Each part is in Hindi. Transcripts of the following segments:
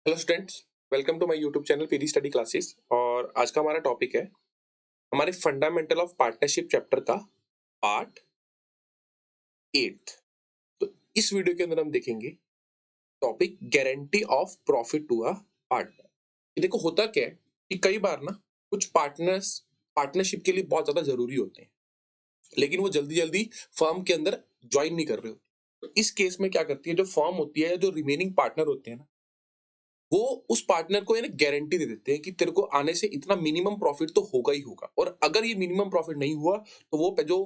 Hello students, welcome to my YouTube channel PD study classes. और आज का हमारा टॉपिक है हमारे फंडामेंटल ऑफ पार्टनरशिप चैप्टर का पार्ट 8। तो इस वीडियो के अंदर हम देखेंगे topic guarantee of profit to a partner. ये देखो, होता क्या है कि कई बार ना कुछ पार्टनर्स पार्टनरशिप के लिए बहुत ज्यादा जरूरी होते हैं, लेकिन वो जल्दी जल्दी फर्म के अंदर ज्वाइन नहीं कर रहे होते। तो इस केस में क्या करती है, जो फर्म होती है या जो रिमेनिंग पार्टनर होते हैं ना, वो उस पार्टनर को गारंटी दे देते हैं कि तेरे को आने से इतना मिनिमम प्रॉफिट तो होगा ही होगा, और अगर ये मिनिमम प्रॉफिट नहीं हुआ तो वो जो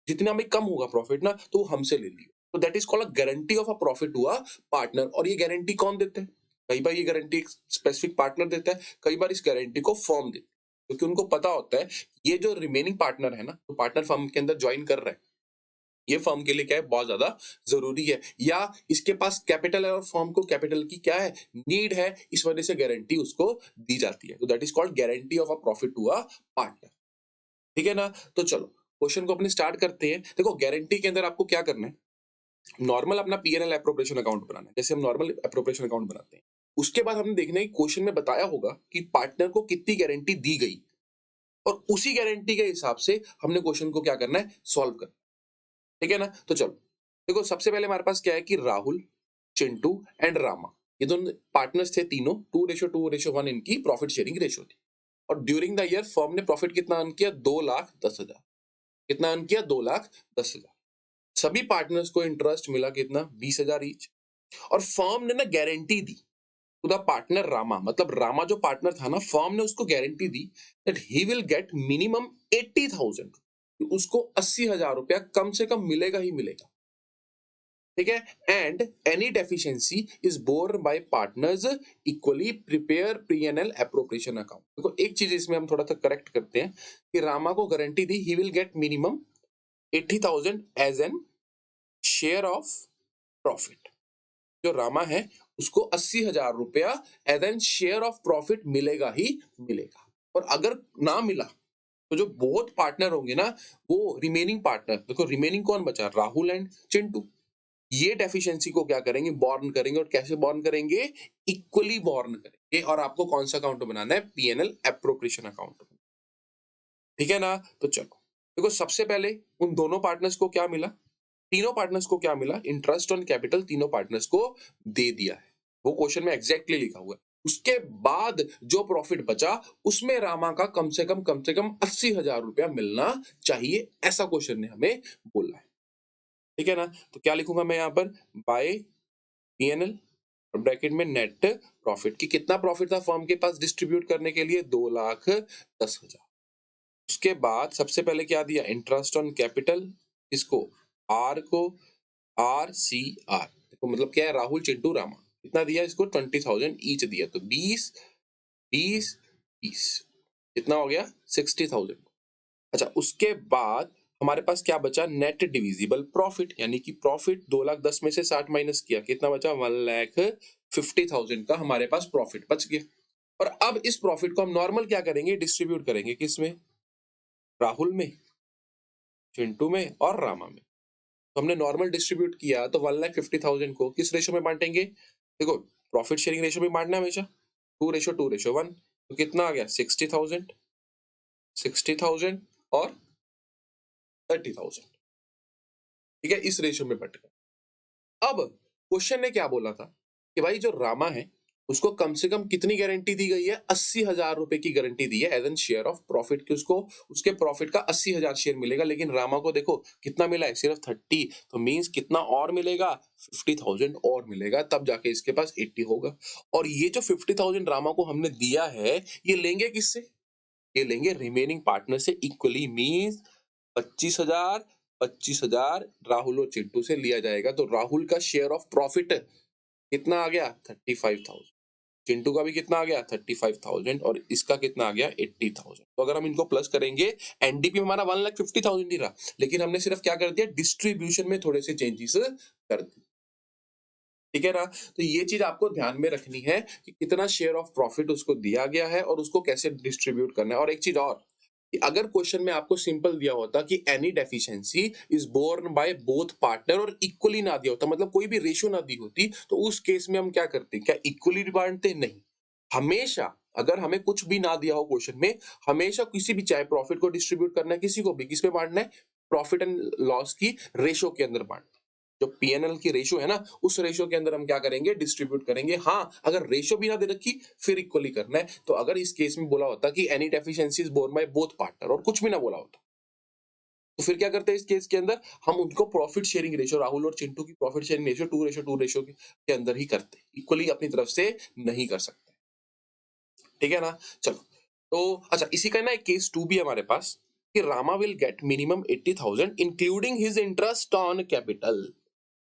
जितना में कम होगा प्रॉफिट ना, तो वो हमसे ले लियो। तो that is called a guarantee of a profit to a partner. और ये गारंटी कौन देते हैं? कई बार ये गारंटी एक स्पेसिफिक पार्टनर देता है, कई बार इस गारंटी को फर्म देती है, क्योंकि उनको पता होता है ये जो रिमेनिंग पार्टनर है ना, तो पार्टनर फर्म के अंदर ज्वाइन कर रहा है, ये फर्म के लिए क्या है, बहुत ज्यादा जरूरी है, या इसके पास कैपिटल है और फर्म को कैपिटल की क्या है, नीड है, इस वजह से गारंटी उसको दी जाती है। तो that is called guarantee of a profit to a partner. ठीक है ना? तो चलो क्वेश्चन को अपने स्टार्ट करते हैं। देखो, गारंटी के अंदर आपको क्या करना है, नॉर्मल अपना पीएनएल एप्रोप्रिएशन अकाउंट बनाना है, जैसे हम नॉर्मल एप्रोप्रिएशन अकाउंट बनाते हैं। उसके बाद हमने देखना है, क्वेश्चन में बताया होगा कि पार्टनर को कितनी गारंटी दी गई, और उसी गारंटी के हिसाब से हमने क्वेश्चन को क्या करना है, सॉल्व करना है। ठीक है ना? तो चलो देखो, सबसे पहले हमारे पास क्या है कि राहुल, चिंटू एंड रामा, ये दोनों पार्टनर्स थे तीनों। 2:2:1 इनकी प्रॉफिट शेयरिंग रेशियो थी। और ड्यूरिंग द ईयर फर्म ने प्रॉफिट कितना अर्न किया, 2,10,000। कितना अर्न किया, 2,10,000। सभी पार्टनर्स को इंटरेस्ट मिला कितना, 20,000 ईच। और फर्म ने ना गारंटी दी टू द पार्टनर रामा, मतलब रामा जो पार्टनर था ना, फर्म ने उसको गारंटी दी that he will get minimum 80,000, उसको 80,000 रुपया कम से कम मिलेगा ही मिलेगा। ठीक है? And any deficiency is borne by partners equally prepare PNL appropriation account. देखो, एक चीज इसमें हम थोड़ा सा करेक्ट करते हैं कि रामा को गारंटी दी he will get minimum 80,000 as an share of profit. जो रामा है उसको 80,000 रुपया as an share of profit मिलेगा ही मिलेगा। और अगर ना मिला तो जो बोथ पार्टनर होंगे ना, वो रिमेनिंग पार्टनर, देखो रिमेनिंग कौन बचा, राहुल एंड चिंटू, ये डेफिशिएंसी को क्या करेंगे, बॉर्न करेंगे। और कैसे बॉर्न करेंगे, इक्वली बॉर्न करेंगे। और आपको कौन सा अकाउंट बनाना है, पीएनएल एप्रोप्रिएशन अकाउंट। ठीक है ना? तो चलो देखो, सबसे पहले उन दोनों पार्टनर्स को क्या मिला, तीनों पार्टनर्स को क्या मिला, इंटरेस्ट ऑन कैपिटल तीनों पार्टनर्स को दे दिया है। वो क्वेश्चन में एग्जैक्टली लिखा हुआ है। उसके बाद जो प्रॉफिट बचा उसमें रामा का कम से कम 80,000 रुपया मिलना चाहिए, ऐसा क्वेश्चन ने हमें बोला है। ठीक है ना? तो क्या लिखूंगा मैं यहाँ पर, बाय पीएनएल और ब्रैकेट में नेट प्रॉफिट, की कितना प्रॉफिट था फर्म के पास डिस्ट्रीब्यूट करने के लिए, 2,10,000। उसके बाद सबसे पहले क्या दिया, इंटरेस्ट ऑन कैपिटल, इसको आर को, आर सी आर, देखो मतलब क्या है, राहुल चिंटू रामा, कितना दिया इसको, 20,000 ईच दिया। तो 20 20 20 कितना हो गया, 60,000। अच्छा, उसके बाद हमारे पास क्या बचा, नेट डिविजिबल प्रॉफिट, यानी कि प्रॉफिट 2,10,000 में से 60 माइनस किया, कितना बचा, 1,50,000 का हमारे पास प्रॉफिट बच गया। और अब इस प्रॉफिट को हम नॉर्मल क्या करेंगे, डिस्ट्रीब्यूट करेंगे, किसमें, राहुल में, चिंटू में और रामा में। तो हमने नॉर्मल डिस्ट्रीब्यूट किया, तो 1,50,000 को किस रेशो में बांटेंगे, देखो प्रॉफिट शेयरिंग रेशो में बांटना हमेशा, 2:2:1। तो कितना आ गया, 60,000 60,000 और 30,000। ठीक है, इस रेशो में बट गया। अब क्वेश्चन ने क्या बोला था कि भाई जो रामा है उसको कम से कम कितनी गारंटी दी गई है, 80,000 रुपए की गारंटी दी है as an share of profit, कि उसको उसके प्रॉफिट का 80,000 शेयर मिलेगा। लेकिन रामा को देखो कितना मिला है, सिर्फ 30। तो मींस कितना और मिलेगा, 50,000 और मिलेगा, तब जाके इसके पास 80 होगा। और ये जो 50,000 रामा को हमने दिया है, ये लेंगे किससे, ये लेंगे रिमेनिंग पार्टनर से इक्वली। मींस 25,000 25,000 राहुल और चिंटू से लिया जाएगा। तो राहुल का शेयर ऑफ प्रॉफिट कितना आ गया, 35,000। चिंटू का भी कितना आ गया, 35,000। और इसका कितना आ गया, 80,000। तो अगर हम इनको प्लस करेंगे, एनडीपी में हमारा 1,50,000 ही रहा, लेकिन हमने सिर्फ क्या कर दिया, डिस्ट्रीब्यूशन में थोड़े से चेंजेस कर दिए। ठीक है ना? तो ये चीज आपको ध्यान में रखनी है कि कितना शेयर ऑफ प्रॉफिट उसको दिया गया है और उसको कैसे डिस्ट्रीब्यूट करना है। और एक चीज और, कि अगर क्वेश्चन में आपको सिंपल दिया होता कि any deficiency is borne by both partner और इक्वली ना दिया होता, मतलब कोई भी रेशियो ना दी होती, तो उस केस में हम क्या करते? क्या इक्वली बांटते? नहीं। हमेशा अगर हमें कुछ भी ना दिया हो क्वेश्चन में, हमेशा किसी भी, चाहे प्रॉफिट को डिस्ट्रीब्यूट करना है, किसी को भी किस पे बांटना है? प्रॉफिट एंड लॉस की रेशियो के अंदर बांटना है। जो पीएनएल की रेशियो है ना, उस रेशियो के अंदर हम क्या करेंगे? डिस्ट्रीब्यूट करेंगे। हाँ, अगर रेशियो भी ना दे रखी फिर इक्वली करना है। तो अगर इस केस में बोला होता कि any deficiency is borne by both partner और कुछ भी ना बोला होता, तो फिर क्या करते हैं इस केस के अंदर? हम उनको प्रॉफिट शेयरिंग रेशियो, राहुल और चिंटू की प्रॉफिट शेयरिंग रेशियो 2:2 रेशियो के अंदर ही करते, इक्वली अपनी तरफ से नहीं कर सकते। ठीक है ना? चलो, तो अच्छा, इसी का ना एक केस 2 भी है हमारे पास कि Rama will get minimum 80,000 including his interest on capital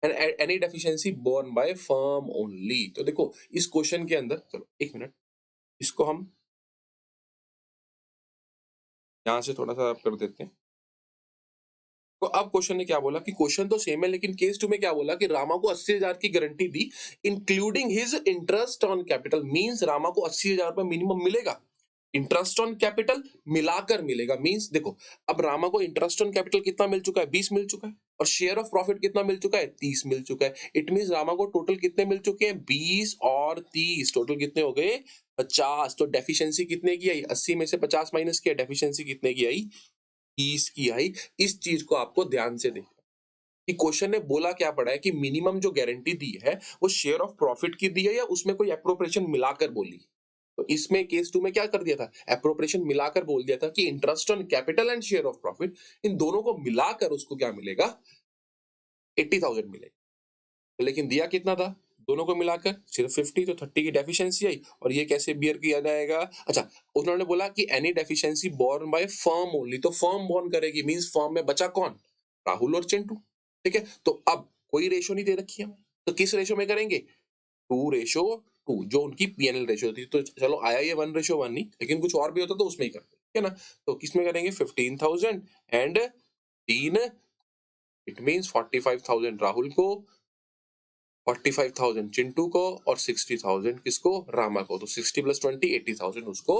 and any deficiency borne by firm only. तो देखो इस क्वेश्चन के अंदर, चलो एक मिनट, इसको हम यहां से थोड़ा सा कर देते हैं। तो अब क्वेश्चन ने क्या बोला कि क्वेश्चन तो सेम है, लेकिन केस 2 में क्या बोला कि रामा को 80,000 की guarantee the including his interest on capital, means Rama को 80,000 रुपए मिनिमम मिलेगा। इंटरेस्ट ऑन कैपिटल मिलाकर मिलेगा, मींस देखो अब रामा को इंटरेस्ट ऑन कैपिटल कितना मिल चुका है? 20 मिल चुका है, और शेयर ऑफ प्रॉफिट कितना मिल चुका है? 30 मिल चुका है। इट मींस रामा को टोटल कितने मिल चुके हैं? 20 और 30, टोटल कितने हो गए? 50। तो डेफिशिएंसी कितने की आई? 80 में से 50 माइनस किया, डेफिशिएंसी कितने की आई? 30 की आई। इस चीज को आपको ध्यान से देखना कि क्वेश्चन ने बोला क्या पड़ा है कि मिनिमम जो गारंटी दी है वो शेयर ऑफ प्रॉफिट की दी है या उसमें कोई एप्रोप्रिएशन मिलाकर बोली। तो इसमें केस 2 में क्या कर दिया था? एप्रोप्रिएशन मिलाकर बोल दिया था कि interest on capital and share of profit, इन दोनों को मिलाकर उसको क्या मिलेगा? 80,000 मिलेगा। लेकिन दिया कितना था? दोनों को मिलाकर सिर्फ 50, तो 30 की डेफिशिएंसी आई। और ये कैसे बियर किया जाएगा? अच्छा, उन्होंने बोला कि any deficiency borne by firm only, तो फर्म बोर्न करेगी, मींस फर्म में बचा कौन? राहुल और चिंटू। ठीक है, तो अब कोई रेशो नहीं दे रखी है, तो किस रेशो में करेंगे? 2:2, जो उनकी पीएनएल रेशो थी। तो चलो आया ये 1:1 नहीं, लेकिन कुछ और भी होता तो उसमें ही करते, ठीक है ना? तो किसमें करेंगे? 15,000 एंड 3, इट मींस 45,000 राहुल को, 45,000 चिंटू को, और 60,000 किसको? रामा को। तो 60 + 20 80,000 उसको।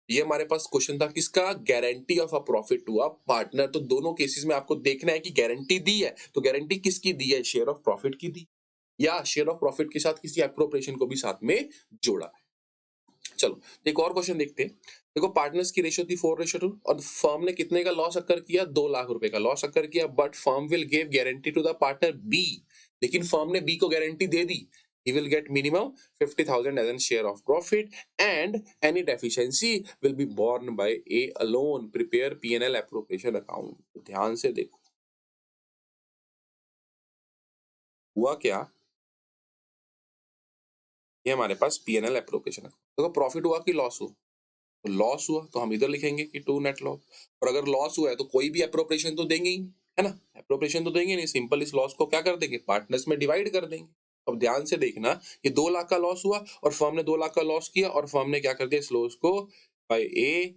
ये हमारे पास क्वेश्चन था किसका? Guarantee of a profit to a partner. तो दोनों केसेस में आपको देखना है कि गारंटी दी है, तो गारंटी किसकी दी है? शेयर ऑफ प्रॉफिट की दी, या शेयर ऑफ प्रॉफिट के साथ किसी एप्रोप्रिएशन को भी साथ में जोड़ा। चलो एक और क्वेश्चन देखते हैं। देखो पार्टनर्स की रेशियो थी 4:2 और फर्म ने कितने का लॉस अकर किया? 2 लाख रुपए का लॉस अकर किया, but firm will give guarantee to the partner B. लेकिन फर्म ने बी को गारंटी दे दी, he will get minimum 50,000 as a share of profit and any deficiency will be borne by A alone. Prepare P&L appropriation account. तो ध्यान से देखो हुआ क्या। ये हमारे पास P&L appropriation account। देखो प्रॉफिट हुआ कि लॉस हुआ? तो लॉस हुआ, तो हम इधर लिखेंगे कि 2 नेट लॉस। और अगर लॉस हुआ है तो कोई भी एप्रोप्रिएशन तो देंगे ही नहीं, है ना? एप्रोप्रिएशन तो देंगे नहीं, सिंपल इस लॉस को क्या कर देंगे? पार्टनर्स में डिवाइड कर देंगे। अब ध्यान से देखना, ये 2 लाख का लॉस हुआ और फर्म ने 2 लाख का लॉस किया, और फर्म ने क्या कर दिया? इस लॉस को बाय ए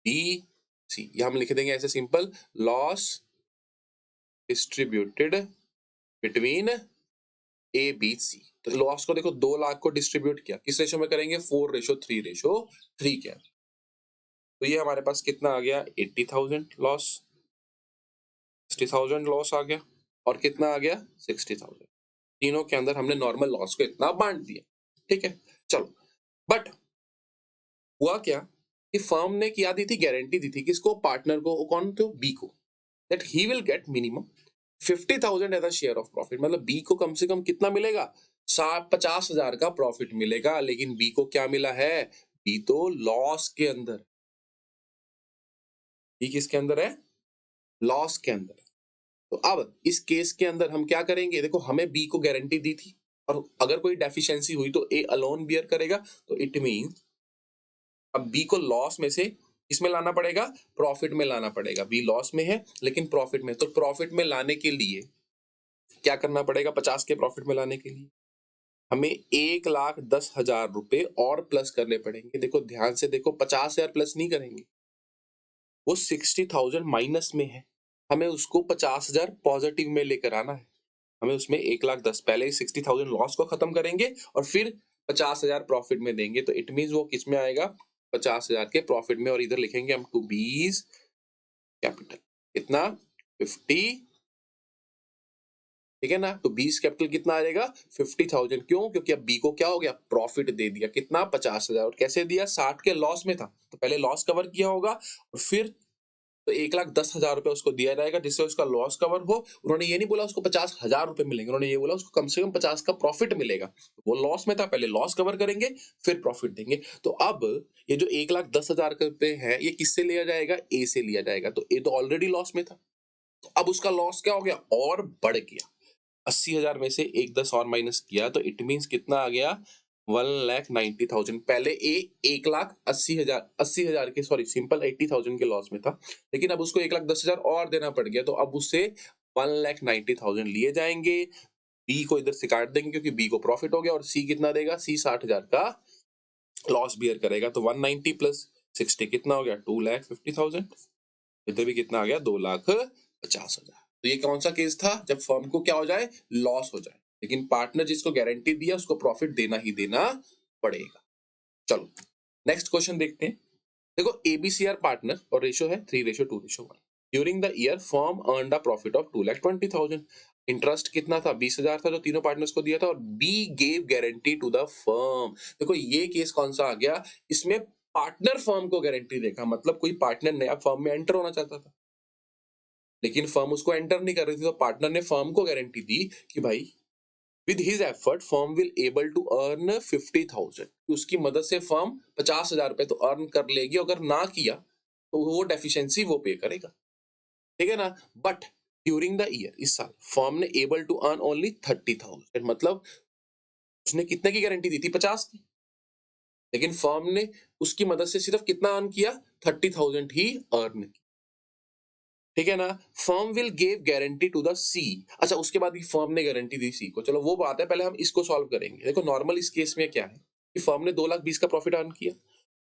बी सी, ये हम लिख देंगे ऐसे simple, loss distributed between A B C. तो लॉस को देखो 2 लाख को डिस्ट्रीब्यूट किया, किस रेशो में करेंगे? 4:3 किया। तो ये हमारे पास कितना आ गया? 80,000 लॉस, 60,000 लॉस आ गया, और कितना आ गया? 60,000। तीनों के अंदर हमने नॉर्मल लॉस को इतना बांट दिया, ठीक है। चलो, बट हुआ क्या कि फर्म ने क्या दी थी? गारंटी दी थी किसको? पार्टनर को। कौन? तो बी को, that he will get minimum 50,000 as a share of profit. मतलब बी को कम से कम कितना मिलेगा? 50,000 का प्रॉफिट मिलेगा। लेकिन बी को क्या मिला है? बी तो लॉस के अंदर। बी किसके अंदर है? लॉस के अंदर। तो अब इस केस के अंदर हम क्या करेंगे? देखो हमें बी को गारंटी दी थी, और अगर कोई डेफिशिएंसी हुई तो ए अलोन बियर करेगा। तो इट मीन अब बी को लॉस में से इसमें लाना पड़ेगा, प्रॉफिट में लाना पड़ेगा। बी लॉस में है लेकिन प्रॉफिट में, तो प्रॉफिट में लाने के लिए क्या करना पड़ेगा? 50 के प्रॉफिट में लाने के लिए हमें 1,10,000 रुपए और प्लस करने पड़ेंगे। देखो ध्यान से देखो, 50,000 प्लस नहीं करेंगे, वो 60,000 माइनस में है, हमें उसको 50,000 पॉजिटिव में लेकर आना है। हमें उसमें 1,10,000, पहले 60,000 लॉस को खत्म करेंगे और फिर 50,000 प्रॉफिट में देंगे। तो इट मींस वो किस में आएगा? 50,000 के प्रॉफिट में, और इधर लिखेंगे हम टू बीज कैपिटल कितना 50, ठीक है ना। तो बीज कैपिटल कितना आ जाएगा 50,000। क्यों? क्योंकि अब बी को क्या हो गया, प्रॉफिट दे दिया कितना 50,000। और कैसे दिया, 60 के लॉस में था तो पहले लॉस कवर किया होगा, और फिर तो 1,10,000 रुपए उसको दिया जाएगा जिससे उसका लॉस कवर हो। उन्होंने ये नहीं बोला उसको 50,000 रुपए मिलेंगे, उन्होंने ये बोला उसको कम से कम 50 का प्रॉफिट मिलेगा। वो लॉस में था, पहले लॉस कवर करेंगे फिर प्रॉफिट देंगे। तो अब ये जो 1,10,000 रुपए है ये किससे लिया जाएगा, ए से लिया जाएगा। तो ए तो ऑलरेडी लॉस में था, तो अब उसका लॉस क्या हो गया, और बढ़ गया। 80,000 में से 1,10 और माइनस किया तो इट मीन्स कितना आ गया 1,90,000। पहले ए 1,80,000 के सॉरी सिंपल 80,000 के लॉस में था, लेकिन अब उसको 1,10,000 और देना पड़ गया, तो अब उससे 1,90,000 लिए जाएंगे। बी को इधर से काट देंगे क्योंकि बी को प्रॉफिट हो गया, और सी कितना देगा, सी 60,000 का लॉस बियर करेगा। तो 190 प्लस 60 कितना हो गया 2,50,000। इधर भी कितना आ गया 2,50,000। तो ये कौन सा केस था, जब फर्म को क्या हो जाए, लॉस हो जाए, लेकिन पार्टनर जिसको गारंटी दिया उसको प्रॉफिट देना ही देना पड़ेगा। चलो नेक्स्ट क्वेश्चन देखते हैं। देखो एबीसीआर पार्टनर और रेशो है 3:2:1। During the year firm earned a profit of 2,20,000। Interest कितना था 20,000 था जो तीनों पार्टनर्स को दिया था, और B gave guarantee to the firm. देखो ये केस कौन सा आ गया, इसमें पार्टनर फर्म को गारंटी देगा, मतलब कोई पार्टनर नया फर्म में एंटर होना चाहता था लेकिन फर्म उसको एंटर नहीं कर रही थी, तो पार्टनर ने फर्म को गारंटी दी कि भाई with his effort firm will able to earn 50,000। उसकी मदद से फर्म 50,000 रुपए तो अर्न कर लेगी, अगर ना किया तो वो डेफिशिएंसी वो पे करेगा, ठीक है ना। बट ड्यूरिंग द ईयर, इस साल फर्म ने एबल टू अर्न ओनली 30,000, मतलब उसने कितने की गारंटी दी थी 50 की, लेकिन फर्म ने उसकी मदद से सिर्फ कितना अर्न किया 30,000 ही अर्न किया, ठीक है ना। Firm will give guarantee to the C. अच्छा उसके बाद फर्म ने गारंटी दी सी को, चलो वो बात है, पहले हम इसको सॉल्व करेंगे। देखो नॉर्मल इस केस में क्या है कि फर्म ने 2,20,000 का प्रॉफिट अर्न किया,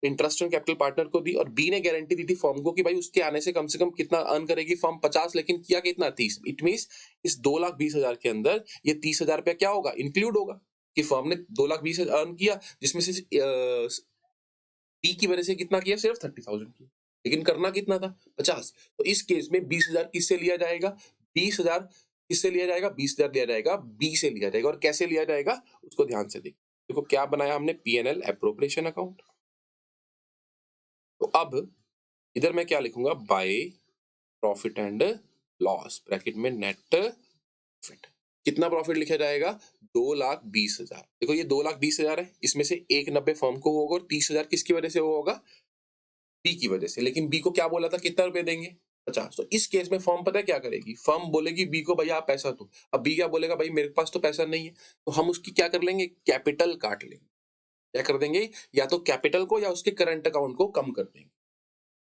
इंटरेस्ट ऑन कैपिटल पार्टनर को दी, और बी ने गारंटी दी थी फर्म को कि भाई उसके आने से कम कितना अर्न करेगी फर्म 50, लेकिन किया कितना 30। इट मींस इस 2,20,000 के अंदर ये 30,000 रुपया क्या होगा, इंक्लूड होगा, कि फर्म ने 2,20,000 अर्न किया जिसमें से बी की वजह से कितना किया, सिर्फ 30,000 किया, लेकिन करना कितना था 50। तो इस केस में 20,000 किससे लिया जाएगा, 20,000 किससे लिया जाएगा, 20,000 लिया जाएगा बी से लिया जाएगा। और कैसे लिया जाएगा उसको ध्यान से देखो क्या बनाया हमने, पीएनएल एप्रोप्रिएशन अकाउंट। तो अब इधर मैं क्या लिखूंगा, by profit and loss bracket में नेट प्रॉफिट। कितना प्रॉफिट लिखा जाएगा 2,20,000। देखो ये 2,20,000 है, इसमें से 1,90 फर्म को होगा और 30,000 किसकी वजह से होगा, बी की वजह से। लेकिन बी को क्या बोला था, कितना रुपए देंगे 50। तो इस केस में फर्म पता है क्या करेगी, फर्म बोलेगी बी को भैया आप पैसा दो। अब बी क्या बोलेगा, भाई मेरे पास तो पैसा नहीं है, तो हम उसकी क्या कर लेंगे, कैपिटल काट लेंगे। क्या कर देंगे, या तो कैपिटल को या उसके करंट अकाउंट को कम कर देंगे,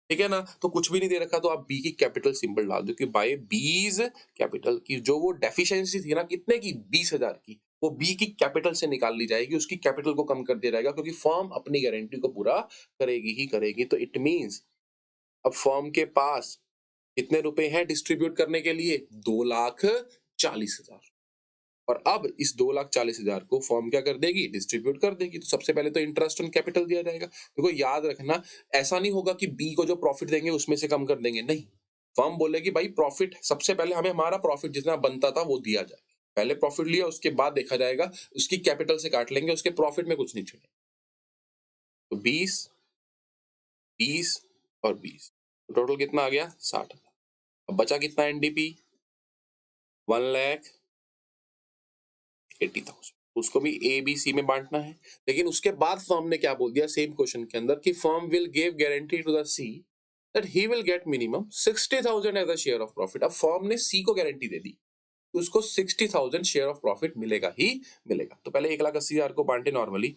ठीक है ना। तो कुछ भी नहीं दे रखा तो आप बी की कैपिटल सिंबल डाल दो कि बाय बीज कैपिटल की जो वो डेफिशिएंसी थी ना कितने की 20,000 की, वो बी की कैपिटल से निकाल ली जाएगी, उसकी कैपिटल को कम कर दिया जाएगा, क्योंकि फर्म अपनी गारंटी को पूरा करेगी ही करेगी। तो इट मींस अब फर्म के पास कितने रुपए हैं डिस्ट्रीब्यूट करने के लिए, 2,40,000। और अब इस 2,40,000 को फर्म क्या कर देगी, डिस्ट्रीब्यूट कर देगी। तो सबसे पहले तो इंटरेस्ट ऑन कैपिटल दिया जाएगा। देखो याद रखना, ऐसा नहीं होगा कि बी को जो प्रॉफिट देंगे उसमें से कम कर देंगे, नहीं। फर्म बोलेगी भाई प्रॉफिट सबसे पहले हमें हमारा प्रॉफिट जितना बनता था वो दिया जाए, पहले प्रॉफिट लिया उसके बाद देखा जाएगा, उसकी कैपिटल से काट लेंगे, उसके प्रॉफिट में कुछ नहीं छेड़ेंगे। तो 20, 20 और 20 टोटल कितना आ गया 60। अब बचा कितना एनडीपी 1,80,000, उसको भी ए बी सी में बांटना है। लेकिन उसके बाद फर्म ने क्या बोल दिया सेम क्वेश्चन के अंदर कि firm will give guarantee to the C that he will get minimum 60,000 as a share of profit. अब फर्म ने सी को गारंटी दे दी, उसको 60,000 शेयर ऑफ प्रॉफिट मिलेगा ही मिलेगा। तो पहले 1,80,000 को बांटे नॉर्मली,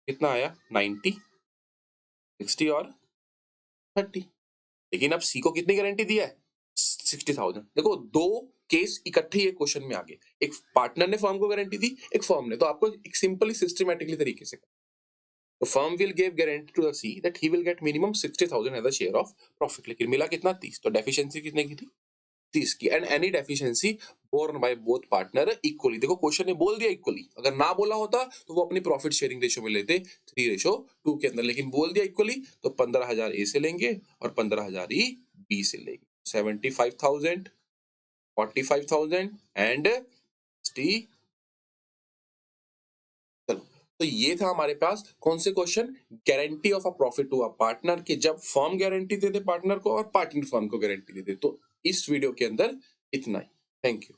कितना आया 90, 60 और 30। लेकिन अब सी को कितनी गारंटी दिया है 60,000। देखो दो केस इकट्ठे ये क्वेश्चन में आ गए, एक पार्टनर ने फर्म को गारंटी दी, एक फर्म ने। तो आपको एक सिंपली सिस्टमैटिकली तरीके से, तो firm will give guarantee to the C that he will get minimum 60,000 as a share of profit, लेकिन मिला कितना 30। तो डेफिशिएंसी कितने की थी दिस की and any deficiency borne by both partner equally. देखो क्वेश्चन ने बोल दिया इक्वली, अगर ना बोला होता तो वो अपनी प्रॉफिट शेयरिंग रेशियो में लेते 3:2 के अंदर, लेकिन बोल दिया इक्वली तो 15,000 ए से लेंगे और 15,000 ही बी से लेंगे। 75,000, 45,000 एंड 60। चलो, तो ये था हमारे पास कौन से question, guarantee of a profit to a partner, के जब फर्म गारंटी दे दे पार्टनर को और पार्टनर फर्म को गारंटी दे दे। तो इस वीडियो के अंदर इतना ही। Thank you.